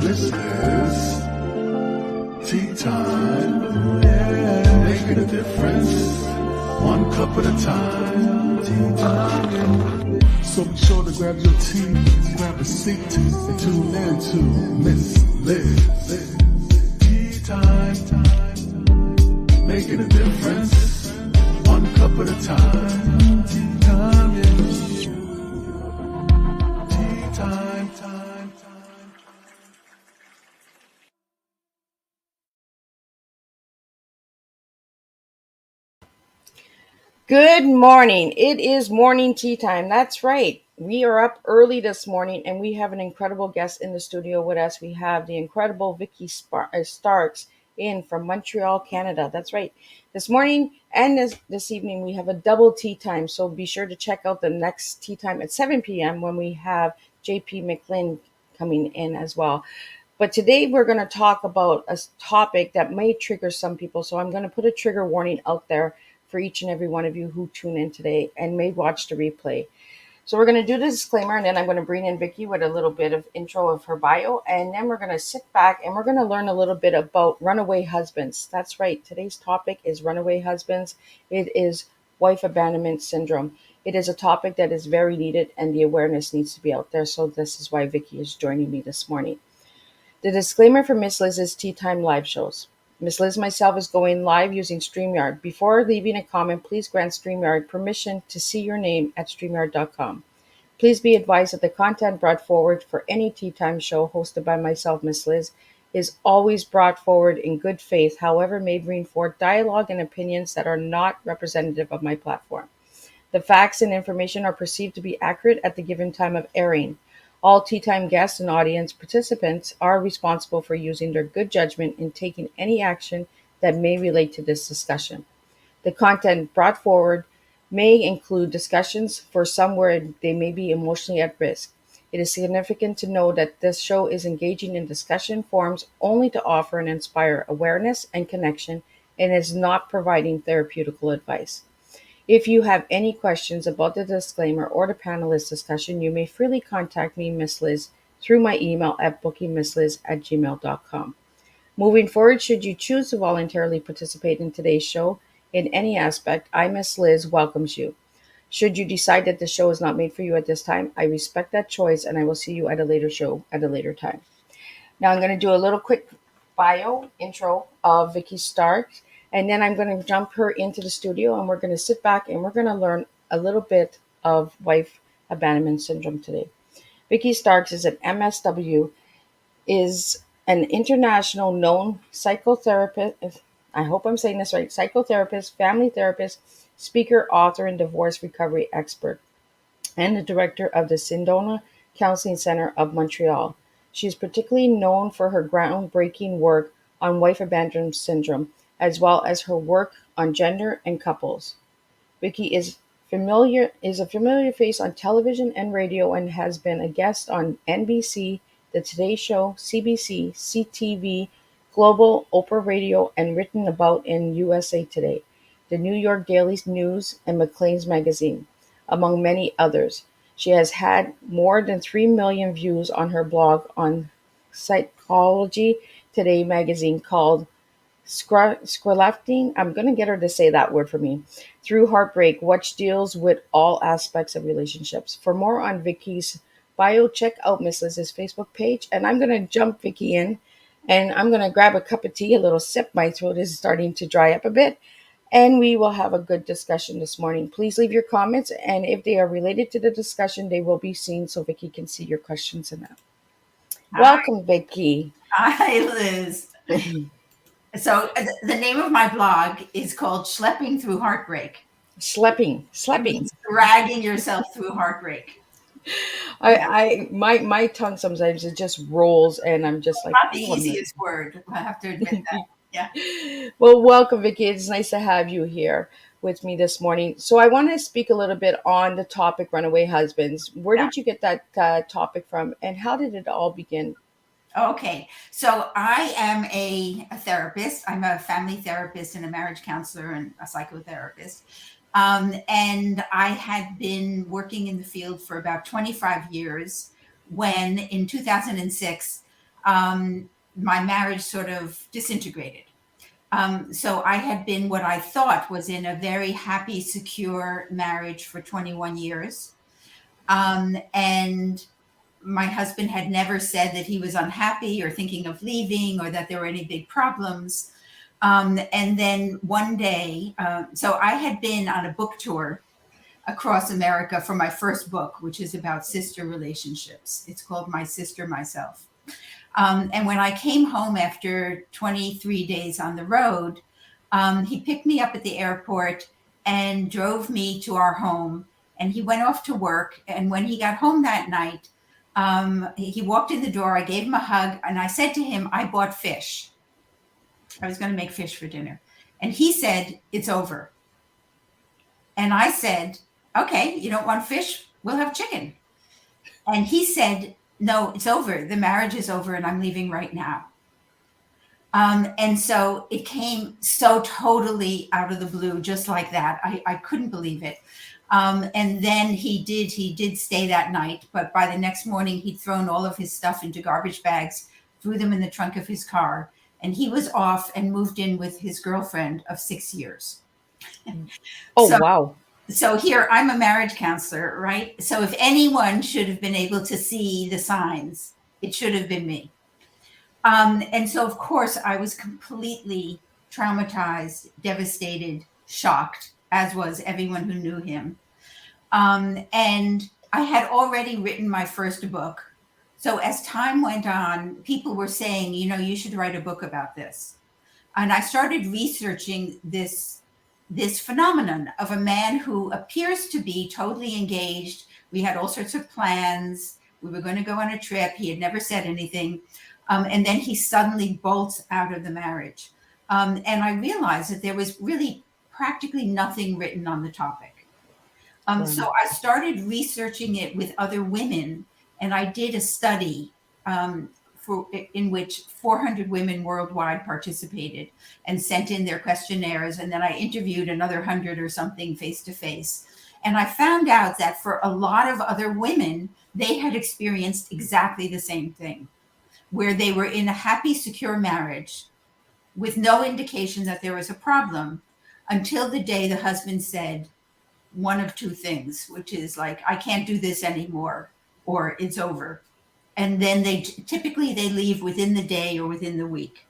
This is tea time. Yeah. Making a difference. One cup at a time. Tea time. So be sure to grab your tea, grab a seat, and tune in to Miss Liz. Tea time. Making a difference. One cup at a time. Tea time. Tea time. Good morning. It is morning tea time. That's right. We are up early this morning and we have an incredible guest in the studio with us. We have the incredible Vikki Starks in from Montreal, Canada. That's right. This morning and this evening we have a double tea time. So be sure to check out the next tea time at 7 p.m. when we have JP Maclean coming in as well. But today we're going to talk about a topic that may trigger some people. So I'm going to put a trigger warning out there for each and every one of you who tune in today and may watch the replay. So we're going to do the disclaimer, and then I'm going to bring in Vikki with a little bit of intro of her bio, and then we're going to sit back and we're going to learn a little bit about runaway husbands. That's right. Today's topic is runaway husbands. It is wife abandonment syndrome. It is a topic that is very needed, and the awareness needs to be out there. So this is why Vikki is joining me this morning. The disclaimer for Miss Liz's Tea Time live shows. Miss Liz myself is going live using StreamYard. Before leaving a comment, please grant StreamYard permission to see your name at StreamYard.com. Please be advised that the content brought forward for any Tea Time show hosted by myself, Miss Liz, is always brought forward in good faith, however may bring forth dialogue and opinions that are not representative of my platform. The facts and information are perceived to be accurate at the given time of airing. All Tea Time guests and audience participants are responsible for using their good judgment in taking any action that may relate to this discussion. The content brought forward may include discussions for some where they may be emotionally at risk. It is significant to know that this show is engaging in discussion forums only to offer and inspire awareness and connection and is not providing therapeutical advice. If you have any questions about the disclaimer or the panelist discussion, you may freely contact me, Miss Liz, through my email at bookingmissliz@gmail.com. Moving forward, should you choose to voluntarily participate in today's show in any aspect, I, Miss Liz, welcomes you. Should you decide that the show is not made for you at this time, I respect that choice and I will see you at a later show at a later time. Now I'm going to do a little quick bio intro of Vikki Stark, and then I'm going to jump her into the studio and we're going to sit back and we're going to learn a little bit of wife abandonment syndrome today. Vikki Stark is an MSW, is an international known psychotherapist. I hope I'm saying this right. Psychotherapist, family therapist, speaker, author, and divorce recovery expert, and the director of the Sedona Counselling Center of Montreal. She is particularly known for her groundbreaking work on wife abandonment syndrome, as well as her work on gender and couples. Vikki is a familiar face on television and radio and has been a guest on NBC, The Today Show, CBC, CTV, Global, Oprah Radio, and written about in USA Today, the New York Daily News, and Maclean's magazine, among many others. She has had more than 3 million views on her blog on Psychology Today magazine called Schlepping. I'm going to get her to say that word for me. Through Heartbreak, which deals with all aspects of relationships. For more on Vikki's bio, check out Miss Liz's Facebook page. And I'm going to jump Vikki in and I'm going to grab a cup of tea, a little sip. My throat is starting to dry up a bit. And we will have a good discussion this morning. Please leave your comments. And if they are related to the discussion, they will be seen so Vikki can see your questions in that. Welcome, Vikki. Hi, Liz. So the name of my blog is called Schlepping Through Heartbreak. Schlepping. Dragging yourself through heartbreak. My tongue sometimes it just rolls and I'm just like, not the easiest word. I have to admit that. Yeah. Well, welcome, Vikki. It's nice to have you here with me this morning. So I want to speak a little bit on the topic runaway husbands. Where did you get that topic from and how did it all begin? Okay, so I am a therapist. I'm a family therapist and a marriage counselor and a psychotherapist. And I had been working in the field for about 25 years when in 2006, my marriage sort of disintegrated. So I had been what I thought was in a very happy, secure marriage for 21 years. And my husband had never said that he was unhappy or thinking of leaving or that there were any big problems. And then one day, so I had been on a book tour across America for my first book, which is about sister relationships. It's called My Sister, Myself. And when I came home after 23 days on the road, he picked me up at the airport and drove me to our home. And he went off to work. And when he got home that night, he walked in the door. I gave him a hug. And I said to him, I bought fish. I was going to make fish for dinner. And he said, it's over. And I said, okay, you don't want fish? We'll have chicken. And he said, no, it's over. The marriage is over and I'm leaving right now. And so it came so totally out of the blue, just like that. I couldn't believe it. And then he did stay that night. But by the next morning, he'd thrown all of his stuff into garbage bags, threw them in the trunk of his car. And he was off and moved in with his girlfriend of 6 years. Oh, wow. So here, I'm a marriage counselor, right? So if anyone should have been able to see the signs, it should have been me. And so, of course, I was completely traumatized, devastated, shocked, as was everyone who knew him. And I had already written my first book. So as time went on, people were saying, you know, you should write a book about this. And I started researching this phenomenon of a man who appears to be totally engaged. We had all sorts of plans. We were going to go on a trip. He had never said anything. And then he suddenly bolts out of the marriage. And I realized that there was really practically nothing written on the topic. So I started researching it with other women. And I did a study in which 400 women worldwide participated and sent in their questionnaires. And then I interviewed another 100 or something face to face. And I found out that for a lot of other women, they had experienced exactly the same thing, where they were in a happy, secure marriage with no indication that there was a problem until the day the husband said one of two things, which is like, I can't do this anymore, or it's over. And then they typically leave within the day or within the week.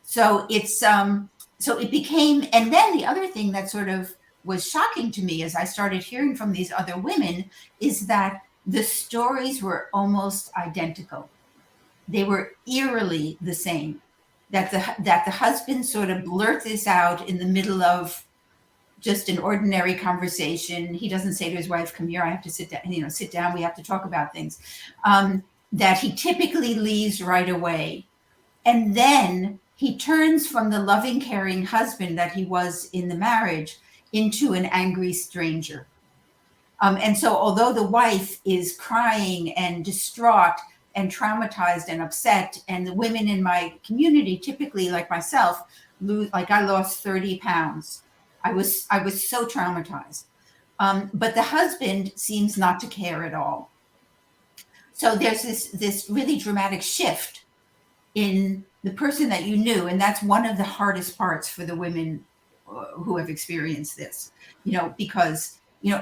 So it's so it became, and then the other thing that sort of was shocking to me as I started hearing from these other women is that the stories were almost identical. They were eerily the same. That the husband sort of blurts this out in the middle of just an ordinary conversation. He doesn't say to his wife, "Come here, I have to sit down. Sit down. We have to talk about things." That he typically leaves right away. And then he turns from the loving, caring husband that he was in the marriage into an angry stranger. And so although the wife is crying and distraught and traumatized and upset, and the women in my community, typically like myself, I lost 30 pounds. I was so traumatized. But the husband seems not to care at all. So there's this really dramatic shift in the person that you knew. And that's one of the hardest parts for the women who have experienced this, because,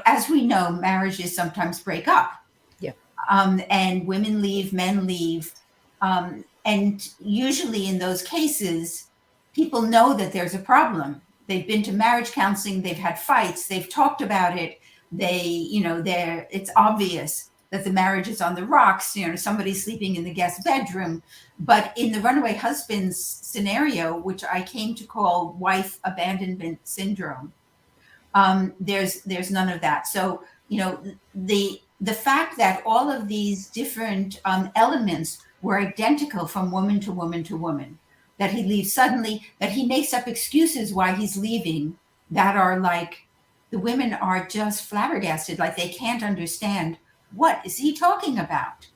as we know, marriages sometimes break up. Yeah. And women leave, men leave. And usually in those cases, people know that there's a problem. They've been to marriage counseling, they've had fights, they've talked about it. It's obvious that the marriage is on the rocks, somebody's sleeping in the guest bedroom. But in the Runaway Husbands scenario, which I came to call Wife Abandonment Syndrome, there's none of that. So, the fact that all of these different elements were identical from woman to woman to woman, that he leaves suddenly, that he makes up excuses why he's leaving that are like, the women are just flabbergasted, like they can't understand, what is he talking about?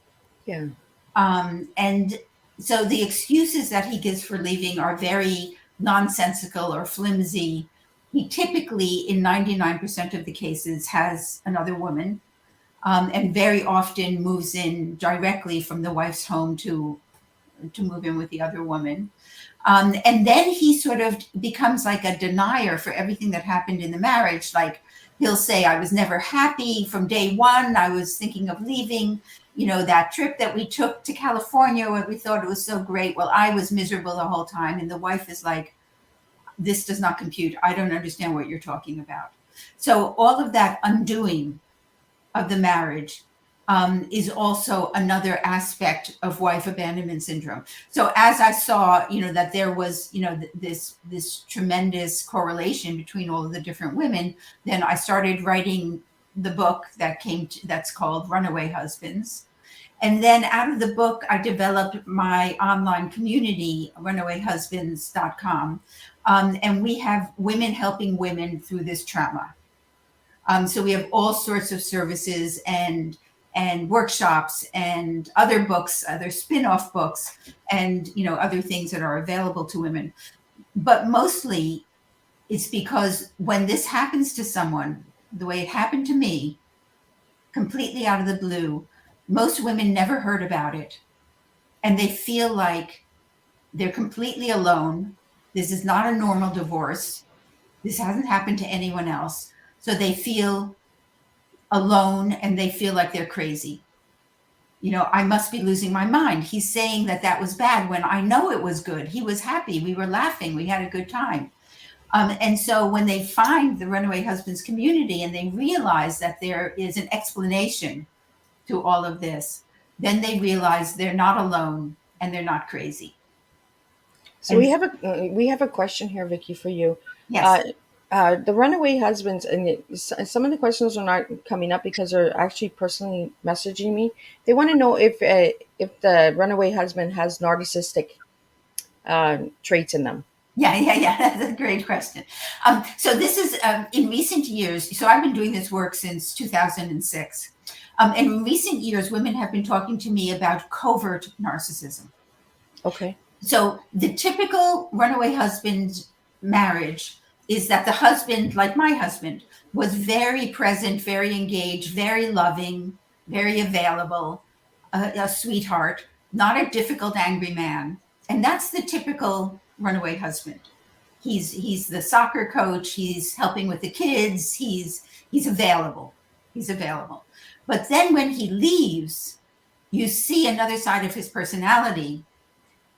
Yeah. And so the excuses that he gives for leaving are very nonsensical or flimsy. He typically, in 99% of the cases, has another woman, and very often moves in directly from the wife's home to to move in with the other woman. And then he sort of becomes like a denier for everything that happened in the marriage. Like he'll say, I was never happy from day one. I was thinking of leaving, that trip that we took to California where we thought it was so great. Well, I was miserable the whole time. And the wife is like, this does not compute. I don't understand what you're talking about. So all of that undoing of the marriage is also another aspect of wife abandonment syndrome. So as I saw, that there was, this tremendous correlation between all of the different women, then I started writing the book that's called Runaway Husbands. And then out of the book, I developed my online community, runawayhusbands.com. And we have women helping women through this trauma. So we have all sorts of services and workshops and other books, other spin-off books, and other things that are available to women. But mostly it's because when this happens to someone, the way it happened to me, completely out of the blue, most women never heard about it. And they feel like they're completely alone. This is not a normal divorce. This hasn't happened to anyone else. So they feel alone and they feel like they're crazy. I must be losing my mind. He's saying that was bad when I know it was good. He was happy. We were laughing. We had a good time. And so when they find the Runaway Husbands community and they realize that there is an explanation to all of this, then they realize they're not alone and they're not crazy. So we have a question here, Vikki, for you. Yes. The Runaway Husbands, and some of the questions are not coming up because they're actually personally messaging me. They want to know if the Runaway Husband has narcissistic traits in them. Yeah. That's a great question. So this is in recent years. So I've been doing this work since 2006. And in recent years, women have been talking to me about covert narcissism. Okay. So the typical runaway husband marriage is that the husband, like my husband, was very present, very engaged, very loving, very available, a sweetheart, not a difficult, angry man. And that's the typical runaway husband. He's the soccer coach. He's helping with the kids. He's available. He's available. But then when he leaves, you see another side of his personality,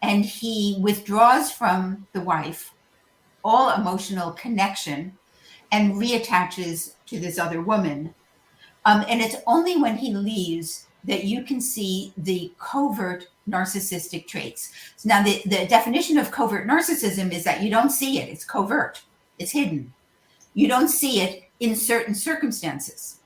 and he withdraws from the wife, all emotional connection, and reattaches to this other woman. And it's only when he leaves that you can see the covert narcissistic traits. So now the definition of covert narcissism is that you don't see it. It's covert. It's hidden. You don't see it in certain circumstances.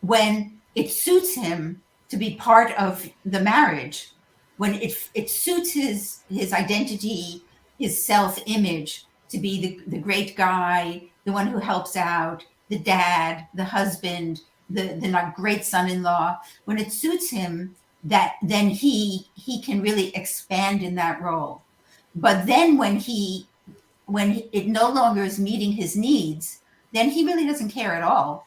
When it suits him to be part of the marriage, when it suits his identity, his self-image, to be the great guy, the one who helps out, the dad, the husband, the great son-in-law, when it suits him, then he can really expand in that role. But then when it no longer is meeting his needs, then he really doesn't care at all.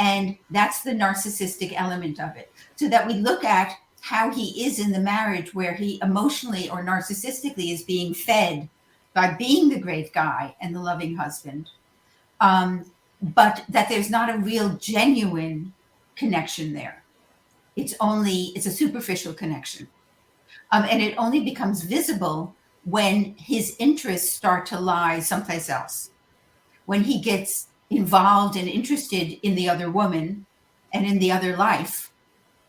And that's the narcissistic element of it. So that we look at how he is in the marriage, where he emotionally or narcissistically is being fed by being the great guy and the loving husband, but that there's not a real genuine connection there. It's a superficial connection. And it only becomes visible when his interests start to lie someplace else. When he gets involved and interested in the other woman and in the other life,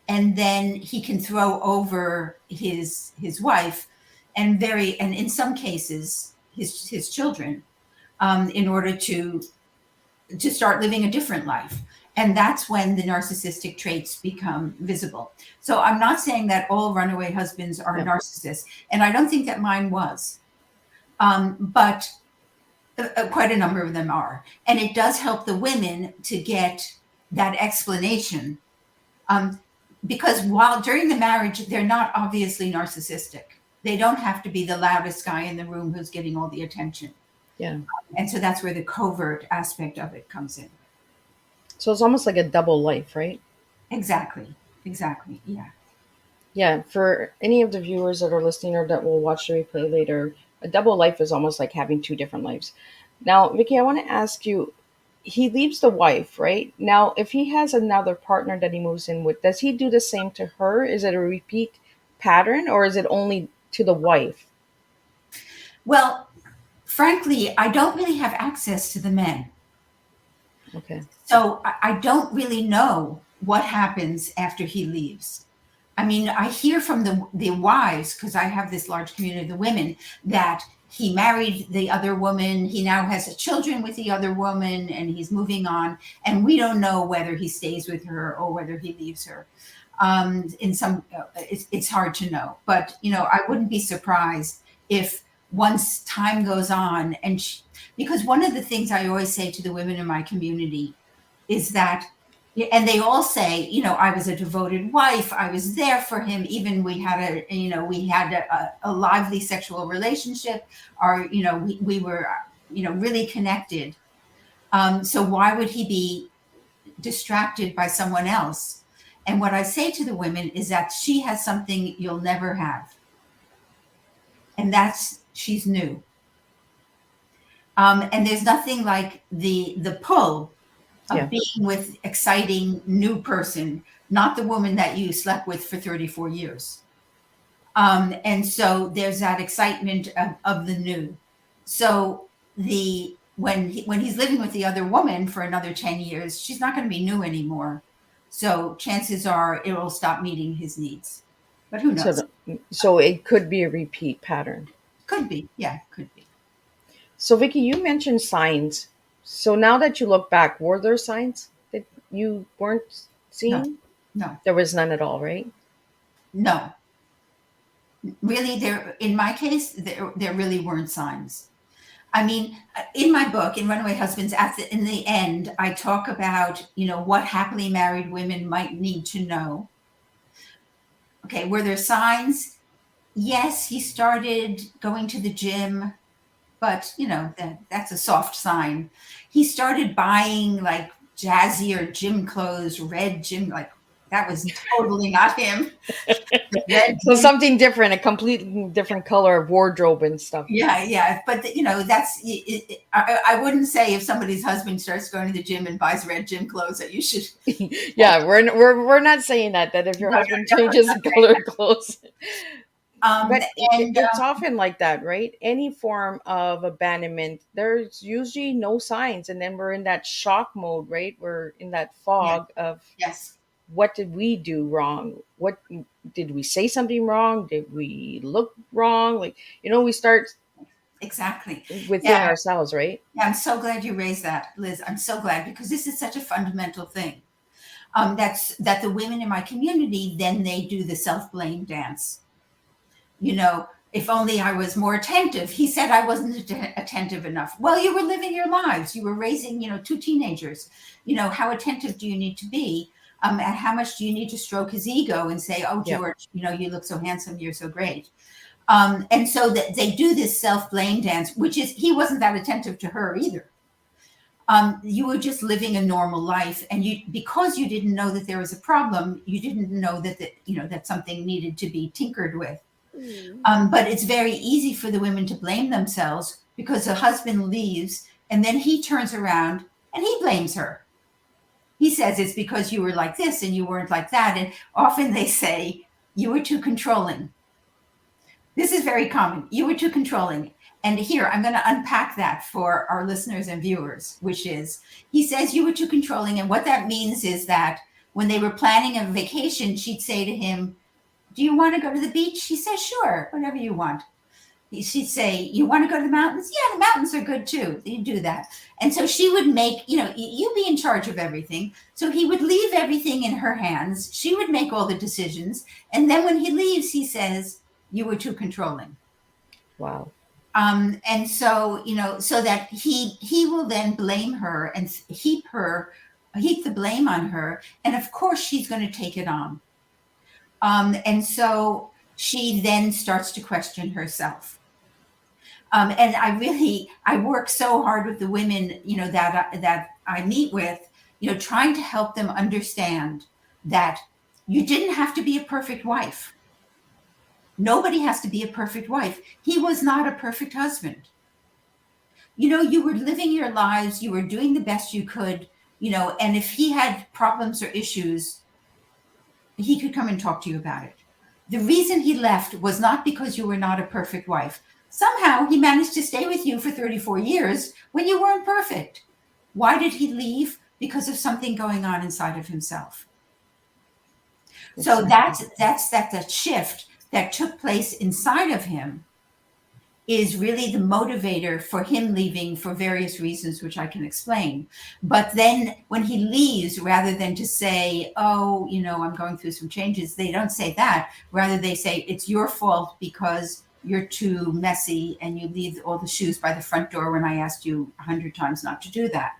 and then he can throw over his wife and in some cases his children, in order to start living a different life. And that's when the narcissistic traits become visible. So I'm not saying that all runaway husbands are narcissists, and I don't think that mine was, but quite a number of them are. And it does help the women to get that explanation, because while during the marriage, they're not obviously narcissistic. They don't have to be the loudest guy in the room who's getting all the attention. Yeah. And so that's where the covert aspect of it comes in. So it's almost like a double life, right? Exactly. Yeah. Yeah, for any of the viewers that are listening or that will watch the replay later, a double life is almost like having two different lives. Now, Vicky, I want to ask you, he leaves the wife, right? Now, if he has another partner that he moves in with, does he do the same to her? Is it a repeat pattern or is it only to the wife? Well, frankly, I don't really have access to the men. Okay. So I don't really know what happens after he leaves. I mean, I hear from the wives, because I have this large community of the women, that he married the other woman. He now has children with the other woman and he's moving on. And we don't know whether he stays with her or whether he leaves her. In some, it's hard to know. But, I wouldn't be surprised if once time goes on because one of the things I always say to the women in my community is that, and they all say, I was a devoted wife. I was there for him. Even we had a lively sexual relationship, or, we were, really connected. So why would he be distracted by someone else? And what I say to the women is that she has something you'll never have. And that's, she's new. And there's nothing like the pull of Yeah. being with exciting new person, not the woman that you slept with for 34 years. And so there's that excitement of the new. So when he's living with the other woman for another 10 years, she's not going to be new anymore. So chances are it will stop meeting his needs. But who knows? So it could be a repeat pattern. Could be. Yeah, could be. So, Vicky, you mentioned signs. So now that you look back, were there signs that you weren't No, seeing? no, There was none at all, right? no. Really, in my case, there really weren't signs. I mean, in my book, in Runaway Husbands, in the end, I talk about, what happily married women might need to know. Okay, were there signs? Yes, he started going to the gym, but, that's a soft sign. He started buying like jazzier gym clothes, red gym, like that was totally not him. The red So gym. something different, a completely different color of wardrobe and stuff. Yeah. But that's I wouldn't say if somebody's husband starts going to the gym and buys red gym clothes that you should. Yeah, we're not saying that if your husband changes the color of clothes. But And it's often like that, right? Any form of abandonment, there's usually no signs, and then we're in that shock mode, right? We're in that yeah, fog of yes, what did we do wrong? What did we say something wrong? Did we look wrong? Like, we start exactly. within Yeah, ourselves, right? yeah. I'm so glad you raised that, Liz. I'm so glad because this is such a fundamental thing. That the women in my community, then they do the self-blame dance. If only I was more attentive. He said I wasn't attentive enough. Well, you were living your lives. You were raising, two teenagers. How attentive do you need to be? And how much do you need to stroke his ego and say, oh, Yeah. George, you look so handsome. You're so great. And so that they do this self-blame dance, which is, he wasn't that attentive to her either. You were just living a normal life, and because you didn't know that there was a problem, you didn't know that something needed to be tinkered with. But it's very easy for the women to blame themselves because the husband leaves, and then he turns around and he blames her. He says it's because you were like this and you weren't like that, and often they say you were too controlling. This is very common. You were too controlling. And here, I'm going to unpack that for our listeners and viewers, which is, he says you were too controlling. And what that means is that when they were planning a vacation, she'd say to him, do you want to go to the beach? He says, sure, whatever you want. She'd say, you want to go to the mountains? Yeah, the mountains are good too. You do that. And so she would make, you be in charge of everything. So he would leave everything in her hands. She would make all the decisions. And then when he leaves, he says, you were too controlling. Wow. And so, so that he will then blame her and heap the blame on her. And of course she's going to take it on. And so she then starts to question herself. And I work so hard with the women, that I meet with, trying to help them understand that you didn't have to be a perfect wife. Nobody has to be a perfect wife. He was not a perfect husband. You were living your lives, you were doing the best you could, and if he had problems or issues, he could come and talk to you about it. The reason he left was not because you were not a perfect wife. Somehow he managed to stay with you for 34 years when you weren't perfect. Why did he leave? Because of something going on inside of himself. So that's the shift that took place inside of him is really the motivator for him leaving for various reasons, which I can explain. But then when he leaves, rather than to say, oh, I'm going through some changes, they don't say that. Rather, they say, it's your fault because you're too messy and you leave all the shoes by the front door when I asked you 100 times not to do that.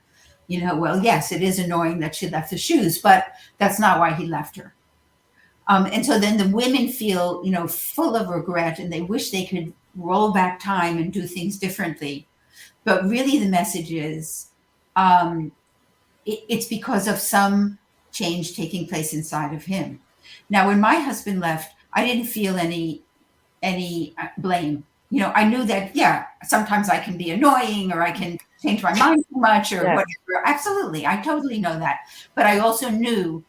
Well, yes, it is annoying that she left the shoes, but that's not why he left her. And so then the women feel, full of regret, and they wish they could roll back time and do things differently. But really the message is it's because of some change taking place inside of him. Now, when my husband left, I didn't feel any blame. I knew that, yeah, sometimes I can be annoying or I can change my mind too much or whatever. Absolutely. I totally know that. But I also knew,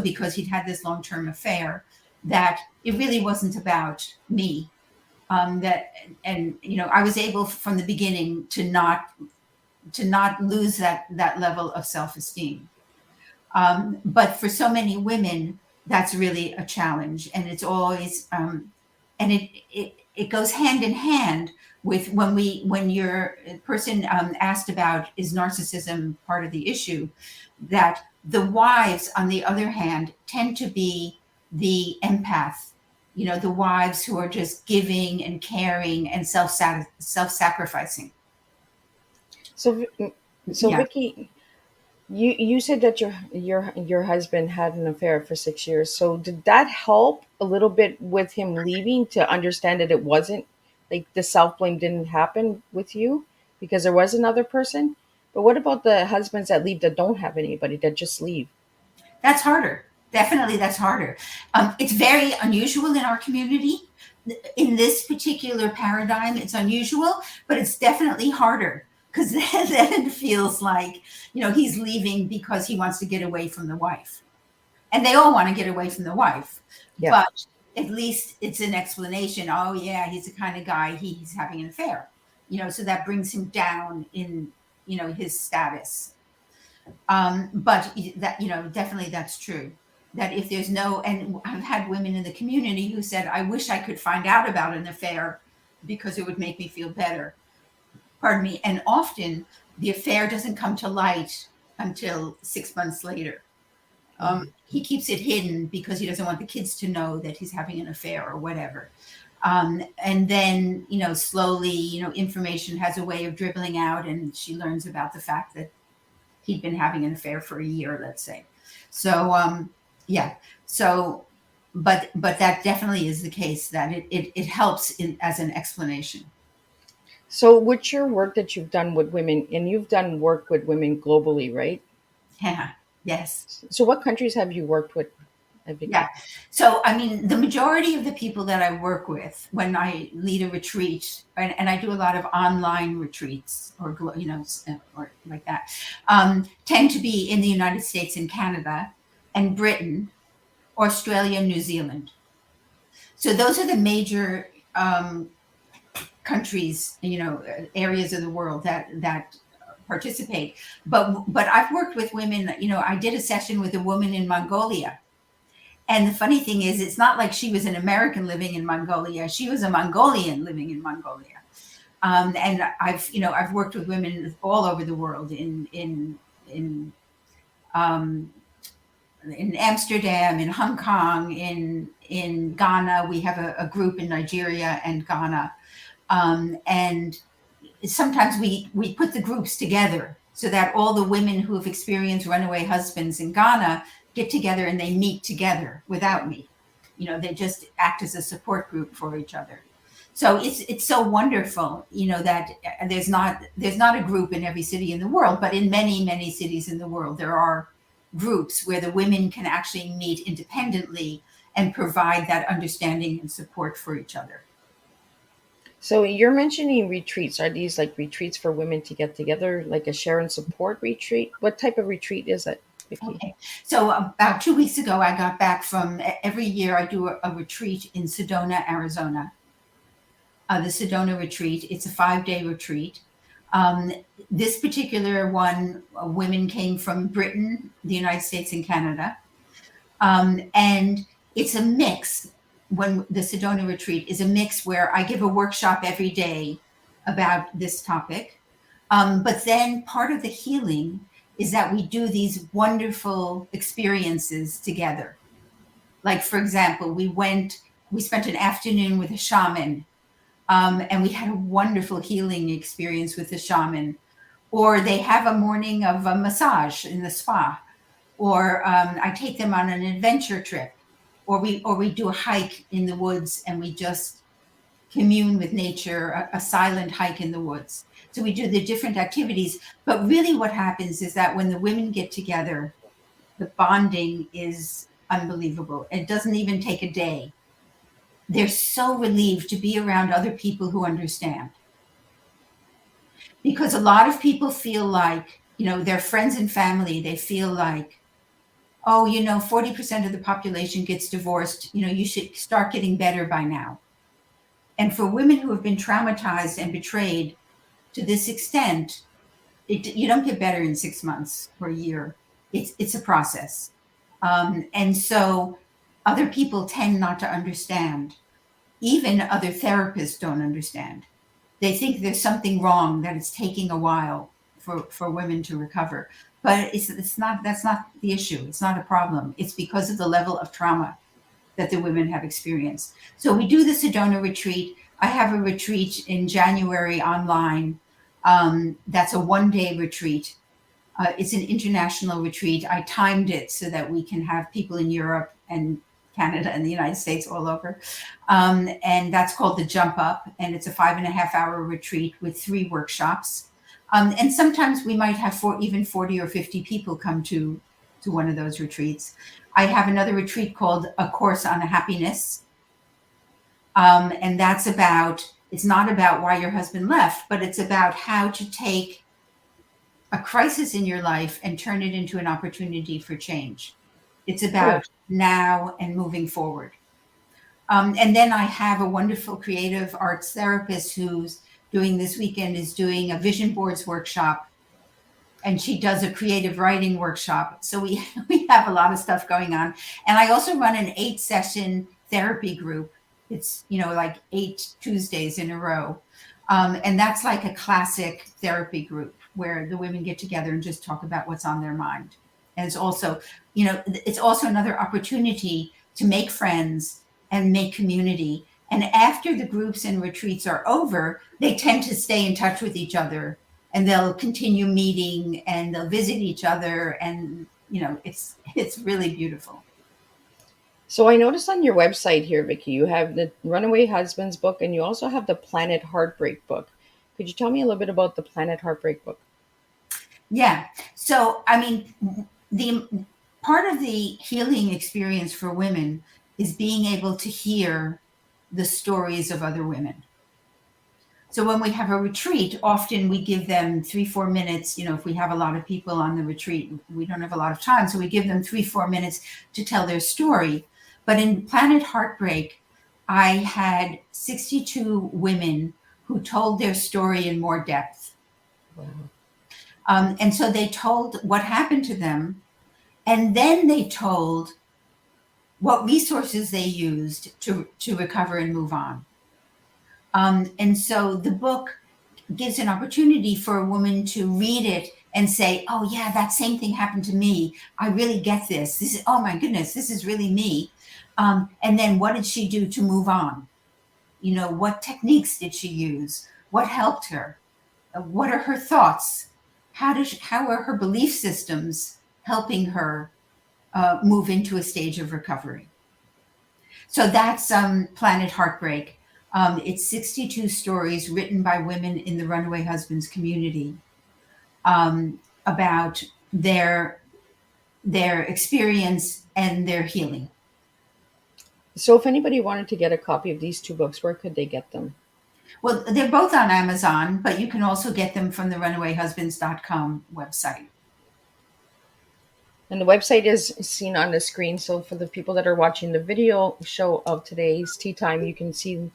because he'd had this long-term affair, that it really wasn't about me. I was able from the beginning to not lose that level of self-esteem. But for so many women, that's really a challenge, and it's always and it goes hand in hand with when your person asked about is narcissism part of the issue, that the wives, on the other hand, tend to be the empath. The wives who are just giving and caring and self-sacrificing. So yeah. Vikki, you said that your husband had an affair for 6 years. So did that help a little bit with him leaving to understand that it wasn't like the self-blame didn't happen with you because there was another person? But what about the husbands that leave that don't have anybody, that just leave? That's harder. Definitely, that's harder. It's very unusual in our community. In this particular paradigm, it's unusual, but it's definitely harder because then it feels like, he's leaving because he wants to get away from the wife. And they all want to get away from the wife. Yeah. But at least it's an explanation. Oh, yeah, he's the kind of guy, he's having an affair. So that brings him down in, his status. But that, definitely that's true. That if there's and I've had women in the community who said, I wish I could find out about an affair because it would make me feel better. Pardon me. And often the affair doesn't come to light until 6 months later. He keeps it hidden because he doesn't want the kids to know that he's having an affair or whatever. And then, slowly, information has a way of dribbling out, and she learns about the fact that he'd been having an affair for a year, let's say. So, yeah. So, but that definitely is the case, that it helps as an explanation. So with your work that you've done with women, and you've done work with women globally, right? Yeah. Yes. So what countries have you worked with? Yeah. So, the majority of the people that I work with when I lead a retreat, and I do a lot of online retreats or like that, tend to be in the United States and Canada and Britain, Australia, New Zealand. So those are the major countries, areas of the world that participate. But I've worked with women, I did a session with a woman in Mongolia. And the funny thing is, it's not like she was an American living in Mongolia. She was a Mongolian living in Mongolia. And I've worked with women all over the world in Amsterdam, in Hong Kong, in Ghana. We have a group in Nigeria and Ghana. And sometimes we put the groups together so that all the women who have experienced runaway husbands in Ghana get together and they meet together without me. They just act as a support group for each other. So it's so wonderful, that there's not a group in every city in the world, but in many, many cities in the world, there are groups where the women can actually meet independently and provide that understanding and support for each other. So you're mentioning retreats. Are these like retreats for women to get together, like a share and support retreat? What type of retreat is it, Vikki? Okay. So about 2 weeks ago, I got back from, every year I do a retreat in Sedona, Arizona. The Sedona retreat. It's a 5-day retreat. This particular one, women came from Britain, the United States, and Canada. And it's a mix. When the Sedona retreat is a mix where I give a workshop every day about this topic. But then part of the healing is that we do these wonderful experiences together. Like, for example, we spent an afternoon with a shaman, and we had a wonderful healing experience with the shaman. Or they have a morning of a massage in the spa. Or I take them on an adventure trip. Or we do a hike in the woods, and we just commune with nature, a silent hike in the woods. So we do the different activities. But really what happens is that when the women get together, the bonding is unbelievable. It doesn't even take a day. They're so relieved to be around other people who understand. Because a lot of people feel like, their friends and family, they feel like, oh, 40% of the population gets divorced. You should start getting better by now. And for women who have been traumatized and betrayed to this extent, you don't get better in 6 months or a year. It's a process. And so other people tend not to understand. Even other therapists don't understand. They think there's something wrong, that it's taking a while for women to recover. But that's not the issue. It's not a problem. It's because of the level of trauma that the women have experienced. So we do the Sedona retreat. I have a retreat in January online. That's a 1-day retreat. It's an international retreat. I timed it so that we can have people in Europe and Canada and the United States all over. And that's called the Jump Up. And it's a 5.5-hour retreat with 3 workshops. And sometimes we might have even 40 or 50 people come to one of those retreats. I have another retreat called A Course on Happiness. And that's it's not about why your husband left, but it's about how to take a crisis in your life and turn it into an opportunity for change. It's about now and moving forward. And then I have a wonderful creative arts therapist who's doing this weekend, is doing a vision boards workshop. And she does a creative writing workshop. So we have a lot of stuff going on. And I also run an 8-session therapy group. It's, like 8 Tuesdays in a row. And that's like a classic therapy group where the women get together and just talk about what's on their mind. And it's also, another opportunity to make friends and make community. And after the groups and retreats are over, they tend to stay in touch with each other, and they'll continue meeting and they'll visit each other. And, it's really beautiful. So I noticed on your website here, Vikki, you have the Runaway Husbands book, and you also have the Planet Heartbreak book. Could you tell me a little bit about the Planet Heartbreak book? Yeah. So, the part of the healing experience for women is being able to hear the stories of other women. So when we have a retreat, often we give them 3-4 minutes. If we have a lot of people on the retreat, we don't have a lot of time. So we give them 3-4 minutes to tell their story. But in Planet Heartbreak, I had 62 women who told their story in more depth. Wow. And so they told what happened to them. And then they told what resources they used to recover and move on. And so the book gives an opportunity for a woman to read it and say, oh yeah, that same thing happened to me. I really get this. This is, oh my goodness, this is really me. And then what did she do to move on? What techniques did she use? What helped her? What are her thoughts? How are her belief systems helping her move into a stage of recovery? So that's Planet Heartbreak. It's 62 stories written by women in the Runaway Husbands community about their experience and their healing. So if anybody wanted to get a copy of these two books, where could they get them? Well, they're both on Amazon, but you can also get them from the runawayhusbands.com website. And the website is seen on the screen. So for the people that are watching the video show of today's Tea Time, you can see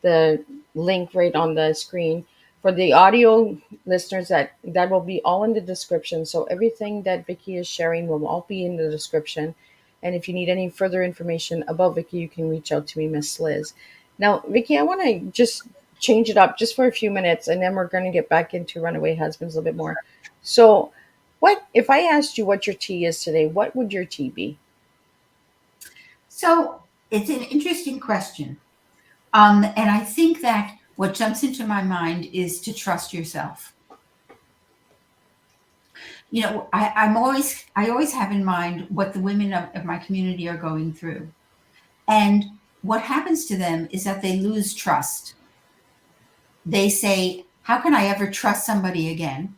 the link right on the screen. For the audio listeners, that will be all in the description. So everything that Vikki is sharing will all be in the description. And if you need any further information about Vikki, you can reach out to me, Miss Liz. Now, Vikki, I want to just change it up just for a few minutes, and then we're going to get back into Runaway Husbands a little bit more. So, what if I asked you what your tea is today? What would your tea be? So it's an interesting question. And I think that what jumps into my mind is to trust yourself. You know, I always have in mind what the women of my community are going through. And what happens to them is that they lose trust. They say, how can I ever trust somebody again?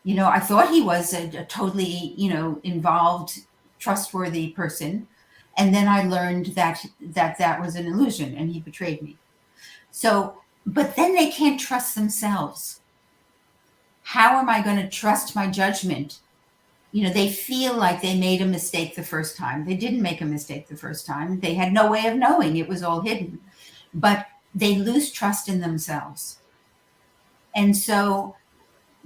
You know, I thought he was a totally, involved, trustworthy person. And then I learned that was an illusion and he betrayed me. So, but then they can't trust themselves. How am I going to trust my judgment? You know, they feel like they made a mistake the first time. They didn't make a mistake the first time. They had no way of knowing. It was all hidden. But they lose trust in themselves. And so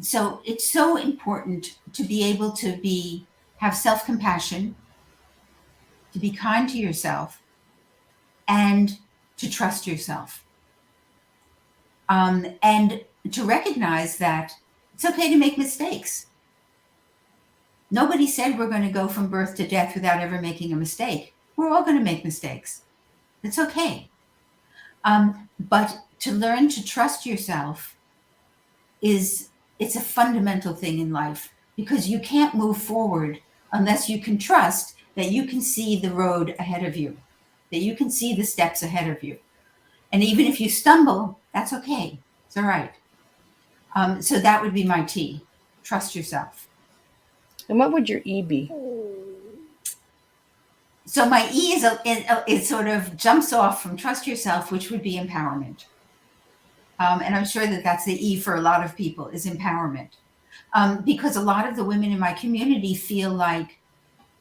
it's so important to be able to have self-compassion, to be kind to yourself, and to trust yourself. And to recognize that it's okay to make mistakes. Nobody said we're going to go from birth to death without ever making a mistake. We're all going to make mistakes. It's okay. But to learn to trust yourself it's a fundamental thing in life, because you can't move forward unless you can trust that you can see the road ahead of you, that you can see the steps ahead of you. And even if you stumble, that's okay. It's all right. So that would be my T. Trust yourself. And what would your E be? So my E is sort of jumps off from trust yourself, which would be empowerment. And I'm sure that that's the E for a lot of people, is empowerment. Because a lot of the women in my community feel like,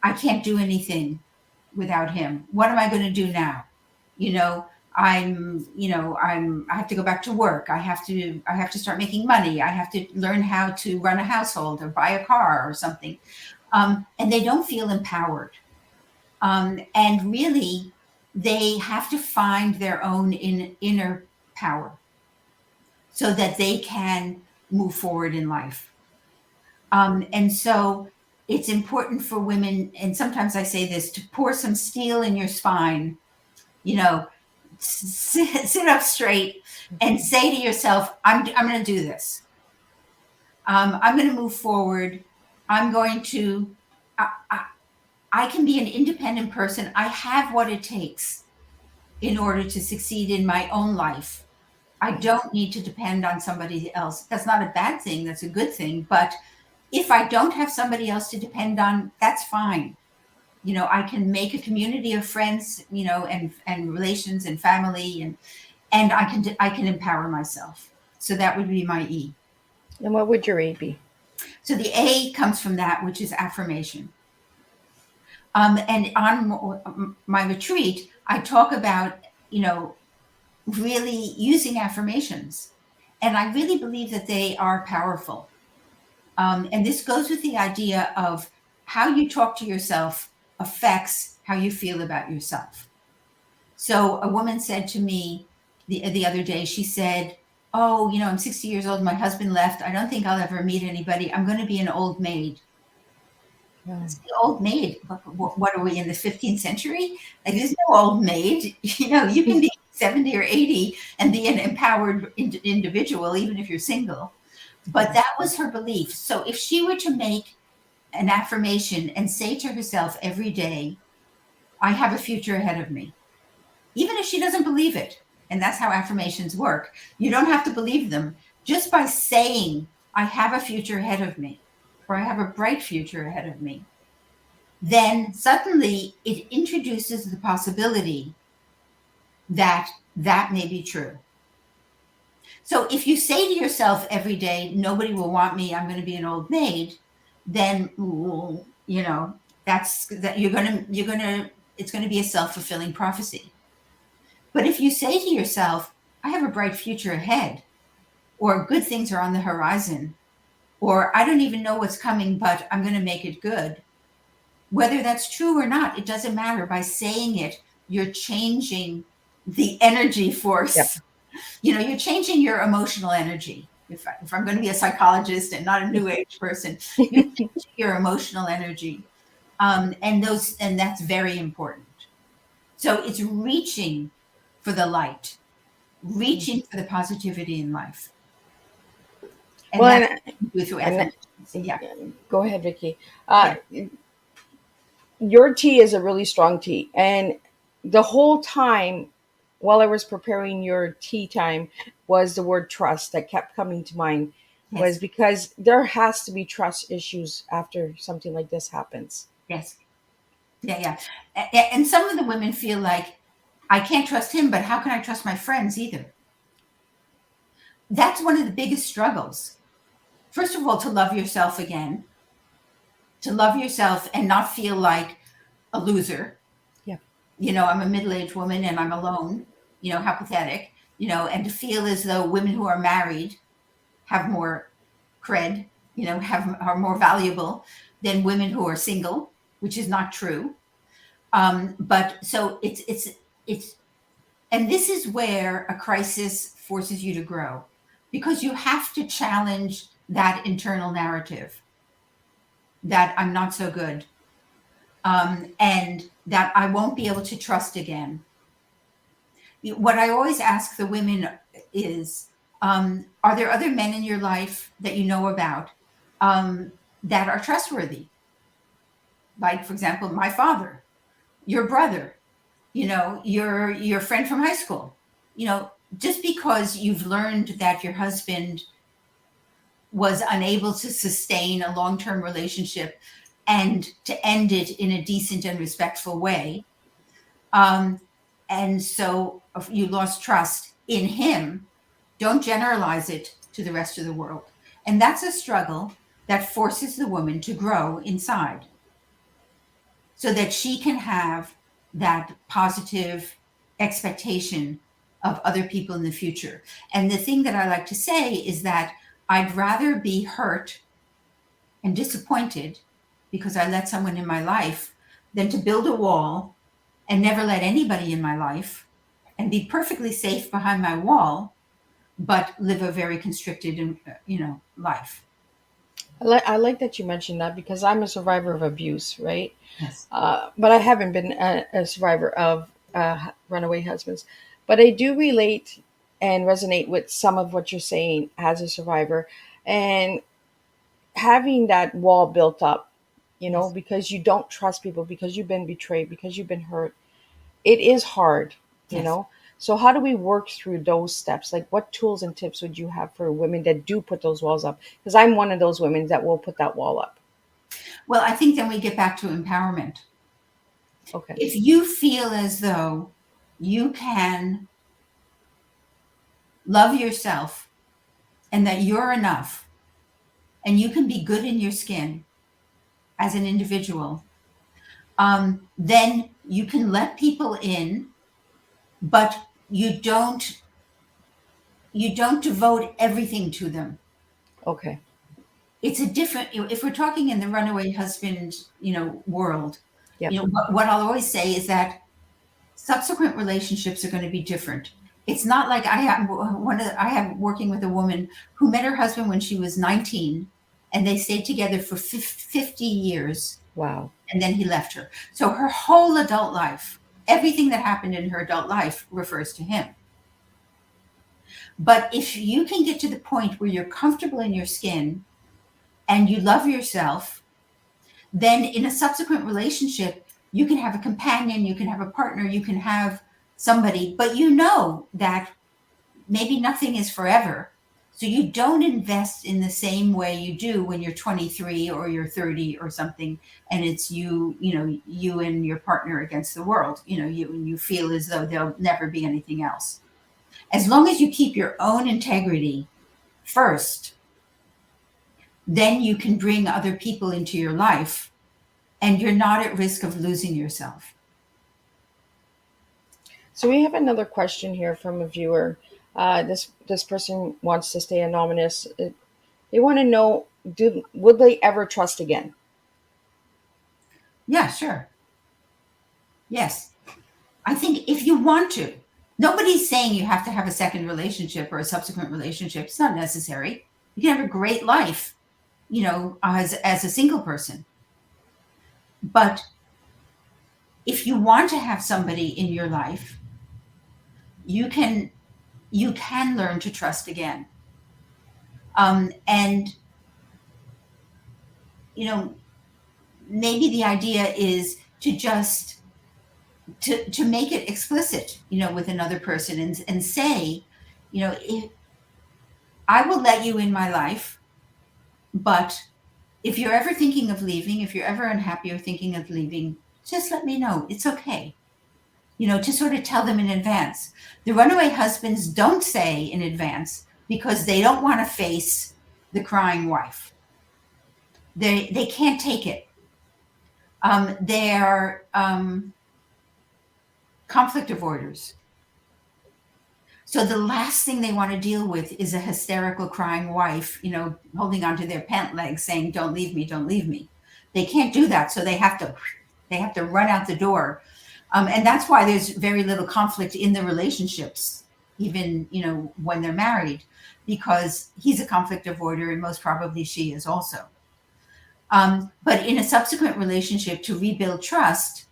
I can't do anything without him. What am I going to do now? I have to go back to work. I have to start making money. I have to learn how to run a household or buy a car or something. And they don't feel empowered. And really, they have to find their own inner power so that they can move forward in life. And so it's important for women, and sometimes I say this, to pour some steel in your spine, sit up straight and say to yourself, I'm going to do this. I'm going to move forward. I'm going to, I can be an independent person. I have what it takes in order to succeed in my own life. I don't need to depend on somebody else. That's not a bad thing. That's a good thing. But if I don't have somebody else to depend on, that's fine. I can make a community of friends, and relations and family, and I can empower myself. So that would be my E. And what would your A be? So the A comes from that, which is affirmation. And on my retreat, I talk about, really using affirmations. And I really believe that they are powerful. And this goes with the idea of how you talk to yourself affects how you feel about yourself. So a woman said to me the other day, she said, oh, I'm 60 years old. My husband left. I don't think I'll ever meet anybody. I'm going to be an old maid. Yeah. Old maid. What are we in the 15th century? Like, there's no old maid. You can be 70 or 80 and be an empowered individual, even if you're single. But that was her belief. So if she were to make an affirmation and say to herself every day, I have a future ahead of me, even if she doesn't believe it. And that's how affirmations work. You don't have to believe them. Just by saying, I have a future ahead of me, or I have a bright future ahead of me, then suddenly it introduces the possibility that that may be true. So if you say to yourself every day, nobody will want me, I'm going to be an old maid, then, you know, that's that it's going to be a self-fulfilling prophecy. But if you say to yourself, I have a bright future ahead, or good things are on the horizon, or I don't even know what's coming, but I'm going to make it good. Whether that's true or not, it doesn't matter. By saying it, you're changing the energy force. Yep. You know, you're changing your emotional energy. If I'm going to be a psychologist and not a new age person, you're changing your emotional energy. And that's very important. So it's reaching for the light, reaching for the positivity in life. And Well, that's through affirmations. Yeah. Go ahead, Vikki. Your tea is a really strong tea. And the whole time while I was preparing your tea time was the word trust that kept coming to mind. Yes. Was because there has to be trust issues after something like this happens. Yes. Yeah. And some of the women feel like, I can't trust him, but how can I trust my friends either? That's one of the biggest struggles. First of all, to love yourself again, to love yourself and not feel like a loser. Yeah. You know, I'm a middle-aged woman and I'm alone, you know, how pathetic, you know, and to feel as though women who are married have more cred, you know, are more valuable than women who are single, which is not true. But so it's, and this is where a crisis forces you to grow, because you have to challenge that internal narrative that I'm not so good, and that I won't be able to trust again. What I always ask the women is, are there other men in your life that you know about that are trustworthy? Like, for example, my father, your brother, you know, your friend from high school. You know, just because you've learned that your husband was unable to sustain a long-term relationship and to end it in a decent and respectful way, and so you lost trust in him, don't generalize it to the rest of the world. And that's a struggle that forces the woman to grow inside so that she can have that positive expectation of other people in the future. And the thing that I like to say is that I'd rather be hurt and disappointed because I let someone in my life than to build a wall and never let anybody in my life and be perfectly safe behind my wall, but live a very constricted, life. I like that you mentioned that because I'm a survivor of abuse, right? Yes. But I haven't been a survivor of runaway husbands. But I do relate and resonate with some of what you're saying as a survivor, and having that wall built up, Yes. because you don't trust people, because you've been betrayed, because you've been hurt. It is hard, you Yes. know. So how do we work through those steps? Like, what tools and tips would you have for women that do put those walls up? Because I'm one of those women that will put that wall up. Well, I think then we get back to empowerment. Okay. If you feel as though you can love yourself and that you're enough and you can be good in your skin as an individual, then you can let people in, but you don't devote everything to them. Okay. It's a different, if we're talking in the runaway husband, world, Yep. What I'll always say is that subsequent relationships are going to be different. It's not like I have working with a woman who met her husband when she was 19 and they stayed together for 50 years. Wow. And then he left her. So her whole adult life, everything that happened in her adult life refers to him. But if you can get to the point where you're comfortable in your skin and you love yourself, then in a subsequent relationship, you can have a companion, you can have a partner, you can have somebody, but you know that maybe nothing is forever. So you don't invest in the same way you do when you're 23 or you're 30 or something, and it's you and your partner against the world. You feel as though there'll never be anything else. As long as you keep your own integrity first, then you can bring other people into your life, and you're not at risk of losing yourself. So we have another question here from a viewer. This person wants to stay anonymous. They want to know, would they ever trust again? Yeah, sure. Yes. I think if you want to, nobody's saying you have to have a second relationship or a subsequent relationship. It's not necessary. You can have a great life, as a single person. But if you want to have somebody in your life, you can learn to trust again. And maybe the idea is to just to make it explicit, with another person, and say, if I will let you in my life, but if you're ever thinking of leaving, if you're ever unhappy or thinking of leaving, just let me know. It's okay. To sort of tell them in advance. The runaway husbands don't say in advance because they don't want to face the crying wife. They can't take it. They're conflict avoiders. So the last thing they want to deal with is a hysterical crying wife, holding onto their pant legs saying, don't leave me, don't leave me. They can't do that. So they have to run out the door. And that's why there's very little conflict in the relationships, even, when they're married, because he's a conflict avoider and most probably she is also. But in a subsequent relationship, to rebuild trust,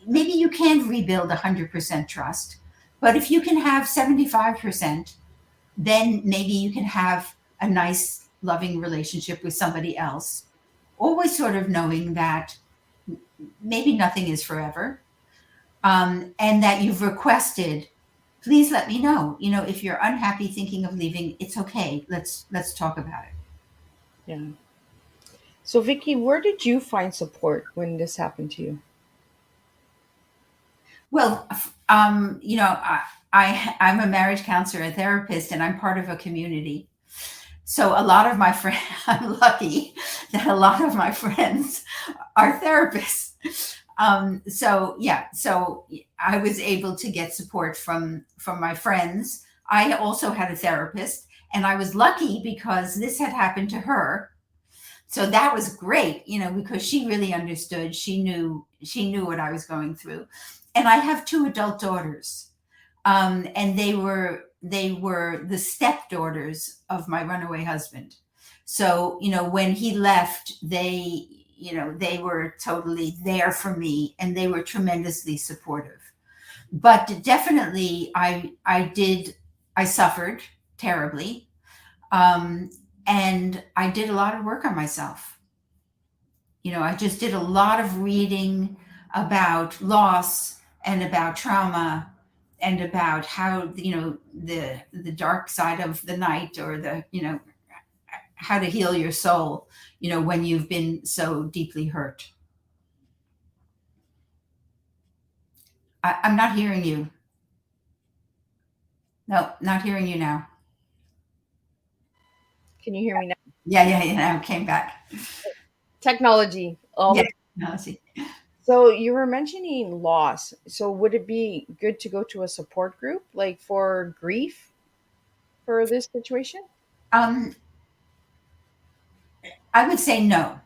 maybe you can't rebuild 100% trust, but if you can have 75%, then maybe you can have a nice, loving relationship with somebody else, always sort of knowing that maybe nothing is forever, and that you've requested, please let me know. If you're unhappy thinking of leaving, it's okay. Let's talk about it. Yeah. So Vikki, where did you find support when this happened to you? Well, I'm a marriage counselor and therapist, and I'm part of a community. So a lot of my friends, I'm lucky that a lot of my friends are therapists. So I was able to get support from my friends. I also had a therapist, and I was lucky because this had happened to her. So that was great, because she really understood. She knew what I was going through. And I have 2 adult daughters, and they were the stepdaughters of my runaway husband. So, when he left, they were totally there for me, and they were tremendously supportive. But definitely I suffered terribly. And I did a lot of work on myself. I just did a lot of reading about loss and about trauma and about how, the dark side of the night, or how to heal your soul, when you've been so deeply hurt. I'm not hearing you. No, not hearing you now. Can you hear me now? Yeah. Now it came back. Technology. Technology. So you were mentioning loss. So would it be good to go to a support group, like for grief, for this situation? I would say no,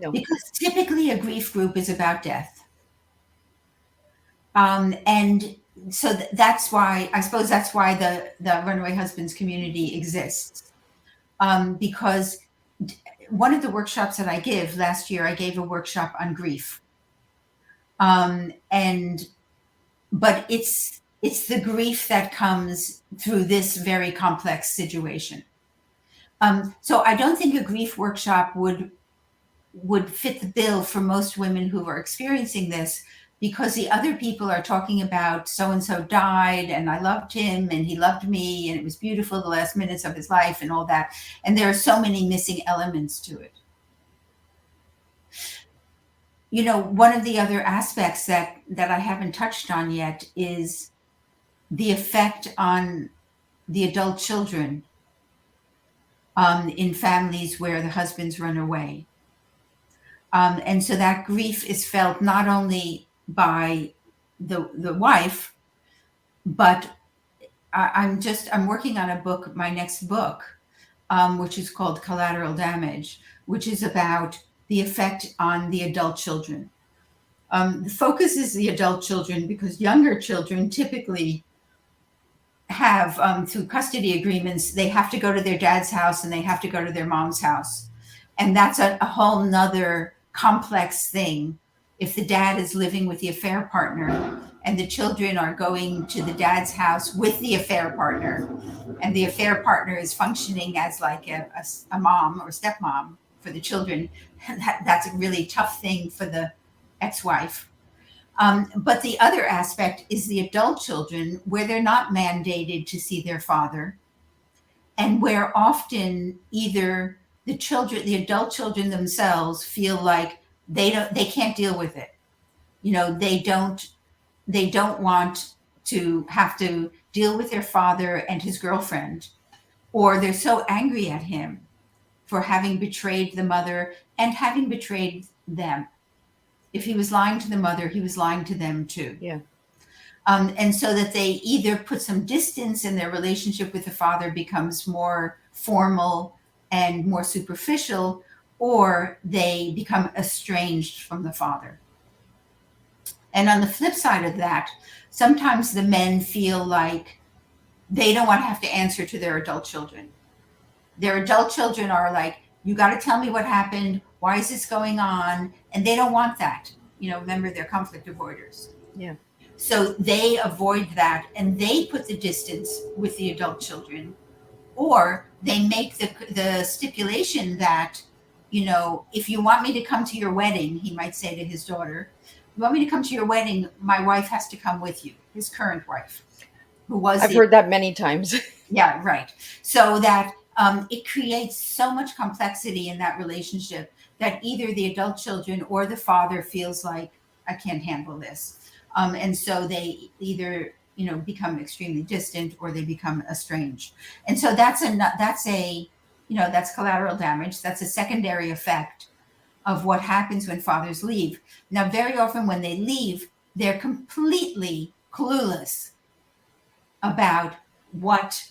No. because typically a grief group is about death. And so that's why, I suppose that's why the Runaway Husbands community exists. Because one of the workshops that I give last year, I gave a workshop on grief. But it's the grief that comes through this very complex situation. So I don't think a grief workshop would fit the bill for most women who are experiencing this, because the other people are talking about so-and-so died and I loved him and he loved me and it was beautiful the last minutes of his life and all that. And there are so many missing elements to it. You know, one of the other aspects that I haven't touched on yet is the effect on the adult children in families where the husbands run away. And so that grief is felt not only by the wife, but I'm working on a book, my next book, which is called Collateral Damage, which is about the effect on the adult children. The focus is the adult children because younger children typically have, through custody agreements, they have to go to their dad's house and they have to go to their mom's house. And that's a whole nother complex thing. If the dad is living with the affair partner and the children are going to the dad's house with the affair partner, and the affair partner is functioning as like a mom or stepmom for the children, that's a really tough thing for the ex-wife. But the other aspect is the adult children, where they're not mandated to see their father, and where often either the adult children themselves feel like they can't deal with it. You know, they don't want to have to deal with their father and his girlfriend, or they're so angry at him for having betrayed the mother and having betrayed them. If he was lying to the mother, he was lying to them too. Yeah. And so that they either put some distance and their relationship with the father becomes more formal and more superficial, or they become estranged from the father. And on the flip side of that, sometimes the men feel like they don't want to have to answer to their adult children. Their adult children are like, you got to tell me what happened. Why is this going on? And they don't want that. You know, remember, they're conflict avoiders. Yeah. So they avoid that and they put the distance with the adult children, or they make the stipulation that, you know, if you want me to come to your wedding, he might say to his daughter, you want me to come to your wedding, my wife has to come with you, his current wife, who was... I've heard that many times. Yeah, right. So that it creates so much complexity in that relationship that either the adult children or the father feels like, I can't handle this. And so they either, you know, become extremely distant or they become estranged. And so that's collateral damage. That's a secondary effect of what happens when fathers leave. Now, very often when they leave, they're completely clueless about what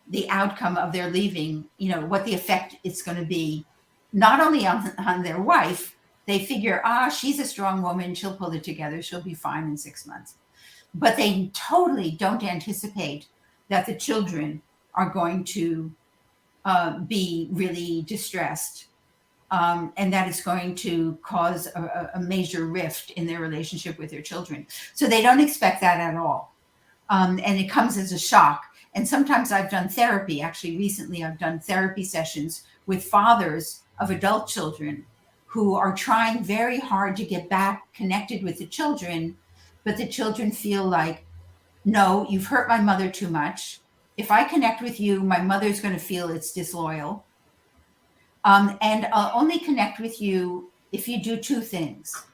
the outcome of their leaving, you know, what the effect it's going to be, not only on their wife. They figure, she's a strong woman, she'll pull it together, she'll be fine in 6 months. But they totally don't anticipate that the children are going to be really distressed, and that it's going to cause a major rift in their relationship with their children. So they don't expect that at all. And it comes as a shock. And sometimes I've done therapy. Actually, recently I've done therapy sessions with fathers of adult children who are trying very hard to get back connected with the children, but the children feel like, no, you've hurt my mother too much. If I connect with you, my mother's going to feel it's disloyal. And I'll only connect with you if you do two things.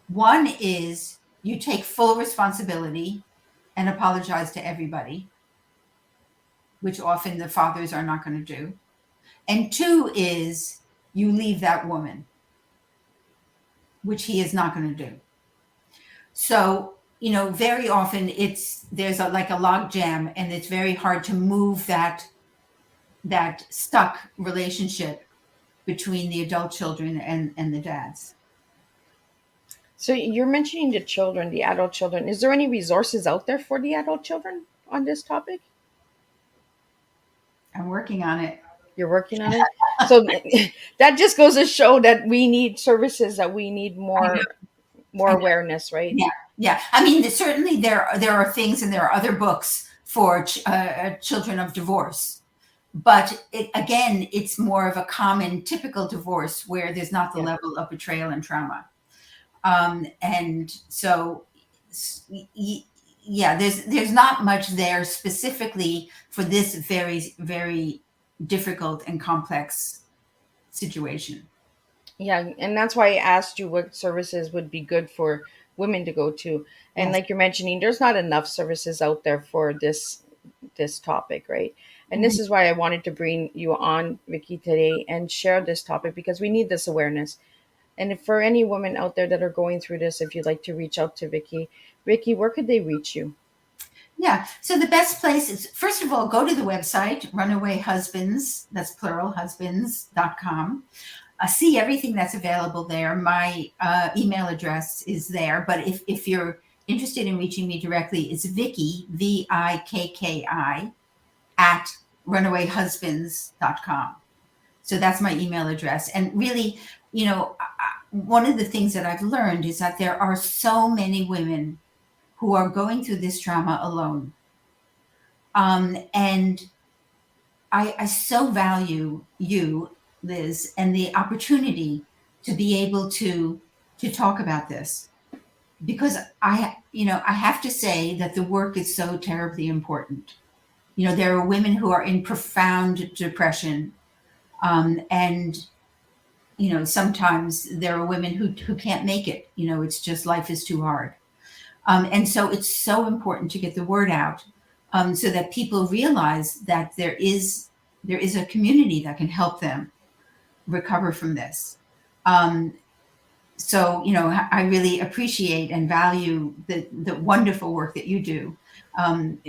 One is you take full responsibility and apologize to everybody, which often the fathers are not going to do. And two is you leave that woman, which he is not going to do. So, you know, very often there's like a log jam, and it's very hard to move that stuck relationship between the adult children and the dads. So you're mentioning the children, the adult children. Is there any resources out there for the adult children on this topic? I'm working on it. You're working on it? So that just goes to show that we need services, that we need more awareness, right? Yeah. Yeah. I mean, certainly there are things, and there are other books for children of divorce. But it's more of a common, typical divorce where there's not the level of betrayal and trauma. And so, yeah, there's not much there specifically for this very, very difficult and complex situation. Yeah, and that's why I asked you what services would be good for women to go to. And Yes. like you're mentioning, there's not enough services out there for this topic, right? And Mhm. this is why I wanted to bring you on, Vikki, today and share this topic because we need this awareness. And if for any women out there that are going through this, if you'd like to reach out to Vikki, Vikki, where could they reach you? Yeah. So the best place is, first of all, go to the website, Runaway Husbands, that's plural, husbands.com. See everything that's available there. My email address is there. But if you're interested in reaching me directly, it's Vikki, Vikki, at runawayhusbands.com. So that's my email address. And really, one of the things that I've learned is that there are so many women who are going through this trauma alone. And I so value you, Liz, and the opportunity to be able to talk about this, because I have to say that the work is so terribly important. There are women who are in profound depression, and sometimes there are women who can't make it. It's just life is too hard. And so it's so important to get the word out, so that people realize that there is a community that can help them recover from this. Um, so I really appreciate and value the wonderful work that you do,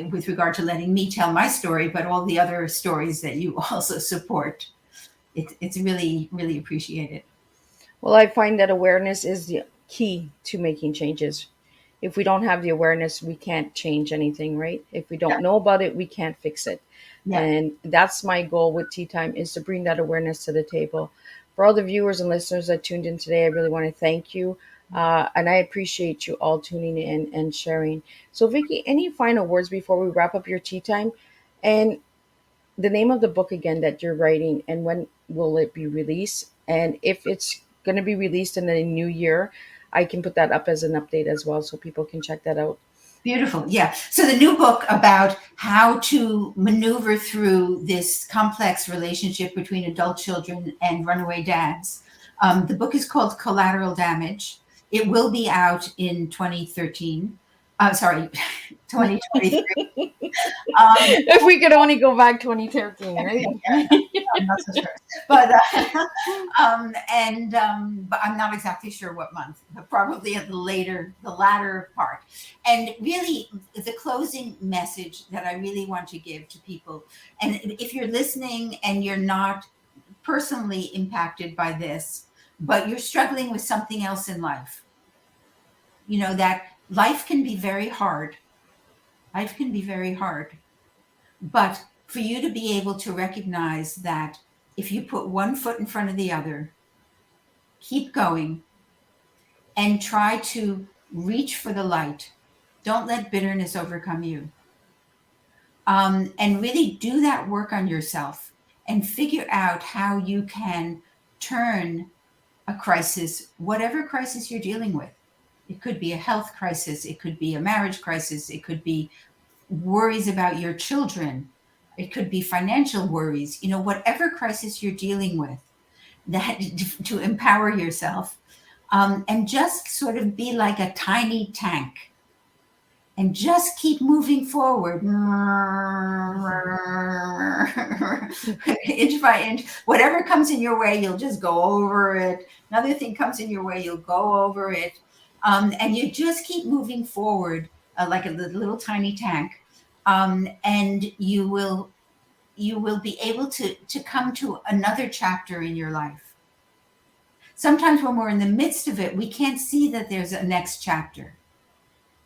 with regard to letting me tell my story, but all the other stories that you also support. It's really, really appreciated. Well, I find that awareness is the key to making changes. If we don't have the awareness, we can't change anything, right? If we Yeah, don't know about it, we can't fix it. yeah. And that's my goal with Tea Time is to bring that awareness to the table. For all the viewers and listeners that tuned in today, I really want to thank you. And I appreciate you all tuning in and sharing. So, Vikki, any final words before we wrap up your tea time? And the name of the book again that you're writing, and when will it be released? And if it's going to be released in the new year, I can put that up as an update as well so people can check that out. Beautiful. Yeah. So the new book about how to maneuver through this complex relationship between adult children and runaway dads. The book is called Collateral Damage. It will be out in 2013. Sorry, 2023. If we could only go back 2013, right? I'm not so sure, but but I'm not exactly sure what month, but probably at the latter part. And really, the closing message that I really want to give to people, and if you're listening and you're not personally impacted by this, but you're struggling with something else in life, that life can be very hard. Life can be very hard. But for you to be able to recognize that if you put one foot in front of the other, keep going and try to reach for the light. Don't let bitterness overcome you. And really do that work on yourself and figure out how you can turn a crisis, whatever crisis you're dealing with. It could be a health crisis, it could be a marriage crisis, it could be worries about your children, it could be financial worries, whatever crisis you're dealing with, that to empower yourself, and just sort of be like a tiny tank and just keep moving forward inch by inch. Whatever comes in your way, you'll just go over it. Another thing comes in your way, you'll go over it. And you just keep moving forward, like a little tiny tank. And you will be able to come to another chapter in your life. Sometimes when we're in the midst of it, we can't see that there's a next chapter,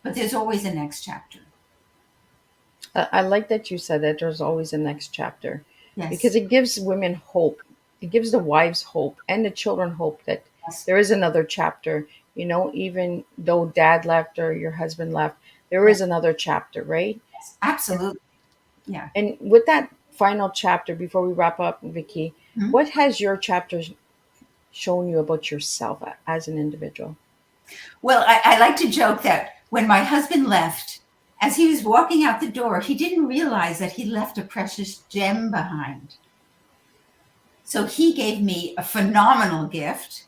but there's always a next chapter. I like that you said that there's always a next chapter because Yes. it gives women hope. It gives the wives hope and the children hope that Yes. there is another chapter. Even though dad left or your husband left, there is Yes. another chapter, right? Yes. Absolutely. Yeah. And with that final chapter, before we wrap up, Vikki, Mhm. what has your chapter shown you about yourself as an individual? Well, I like to joke that when my husband left, as he was walking out the door, he didn't realize that he left a precious gem behind. So he gave me a phenomenal gift,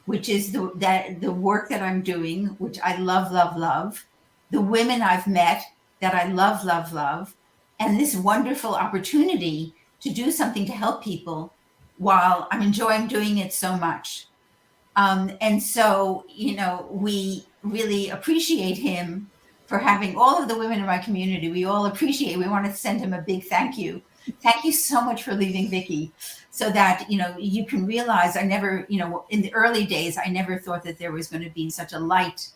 which is the work that I'm doing, which I love, love, love. The women I've met that I love, love, love, and this wonderful opportunity to do something to help people while I'm enjoying doing it so much. And so, we really appreciate him for having all of the women in my community. We all appreciate. We want to send him a big thank you. Thank you so much for leaving Vikki, so that you can realize I never, in the early days, I never thought that there was going to be such a light,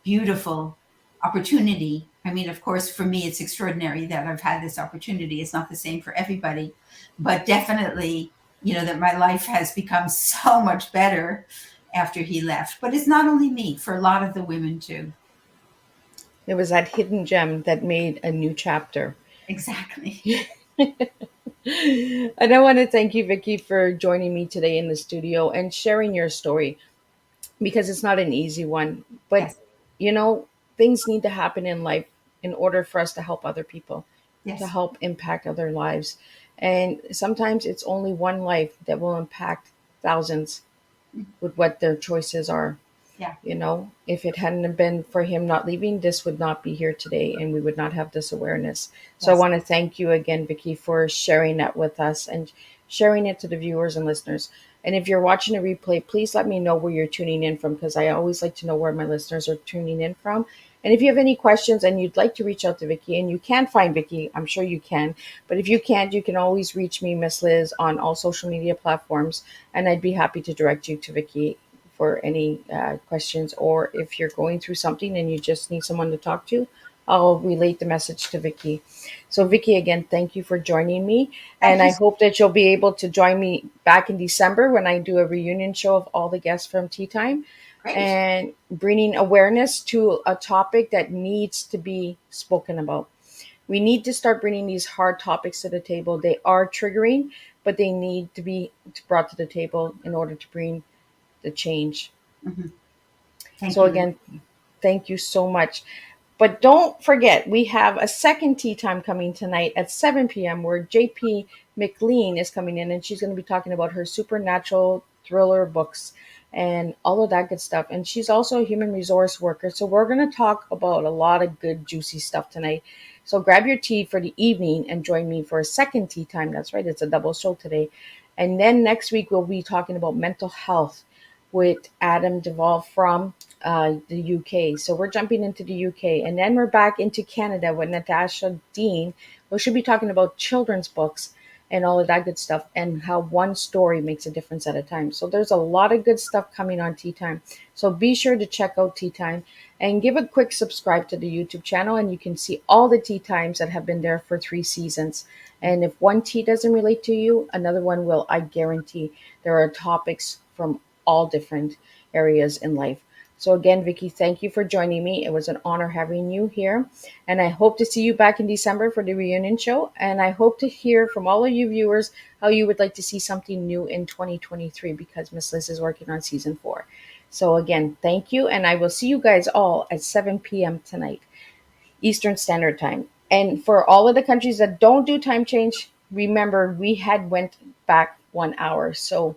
beautiful opportunity. I mean, of course, for me, it's extraordinary that I've had this opportunity. It's not the same for everybody, but definitely, that my life has become so much better after he left. But it's not only me, for a lot of the women too. It was that hidden gem that made a new chapter. Exactly. And I want to thank you, Vikki, for joining me today in the studio and sharing your story, because it's not an easy one. But, Yes. you know, things need to happen in life in order for us to help other people, to Yes. help impact other lives. And sometimes it's only one life that will impact thousands with what their choices are. Yeah. If it hadn't been for him not leaving, this would not be here today and we would not have this awareness. So I Yes. want to thank you again, Vikki, for sharing that with us and sharing it to the viewers and listeners. And if you're watching a replay, please let me know where you're tuning in from, because I always like to know where my listeners are tuning in from. And if you have any questions and you'd like to reach out to Vikki, and you can find Vikki, I'm sure you can. But if you can't, you can always reach me, Miss Liz, on all social media platforms, and I'd be happy to direct you to Vikki for any questions, or if you're going through something and you just need someone to talk to, I'll relate the message to Vikki. So, Vikki, again, thank you for joining me. Thank And you. I hope that you'll be able to join me back in December when I do a reunion show of all the guests from Teatime, Great. and bringing awareness to a topic that needs to be spoken about. We need to start bringing these hard topics to the table. They are triggering, but they need to be brought to the table in order to bring the change. Mhm. Thank So you, Liz. again, thank you so much. But don't forget, we have a second tea time coming tonight at 7 p.m. where JP Maclean is coming in, and she's going to be talking about her supernatural thriller books and all of that good stuff. And she's also a human resource worker. So we're going to talk about a lot of good, juicy stuff tonight. So grab your tea for the evening and join me for a second tea time. That's right, it's a double show today. And then next week, we'll be talking about mental health with Adam Duvall from the UK. So we're jumping into the UK, and then we're back into Canada with Natasha Dean, who should be talking about children's books and all of that good stuff, and how one story makes a difference at a time. So there's a lot of good stuff coming on Tea Time. So be sure to check out Tea Time and give a quick subscribe to the YouTube channel, and you can see all the Tea Times that have been there for 3 seasons. And if one tea doesn't relate to you, another one will, I guarantee. There are topics from all different areas in life. So again, Vikki, thank you for joining me. It was an honor having you here. And I hope to see you back in December for the reunion show. And I hope to hear from all of you viewers how you would like to see something new in 2023, because Miss Liz is working on season 4. So again, thank you. And I will see you guys all at 7 p.m. tonight, Eastern Standard Time. And for all of the countries that don't do time change, remember we had went back 1 hour. So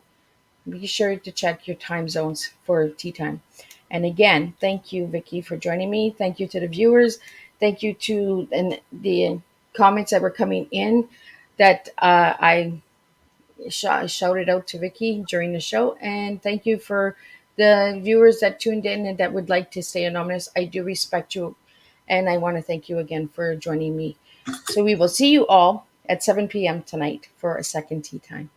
be sure to check your time zones for tea time. And again, thank you, Vikki, for joining me. Thank you to the viewers. Thank you to the comments that were coming in that I shouted out to Vikki during the show. And thank you for the viewers that tuned in and that would like to stay anonymous. I do respect you. And I want to thank you again for joining me. So we will see you all at 7 p.m. tonight for a second tea time.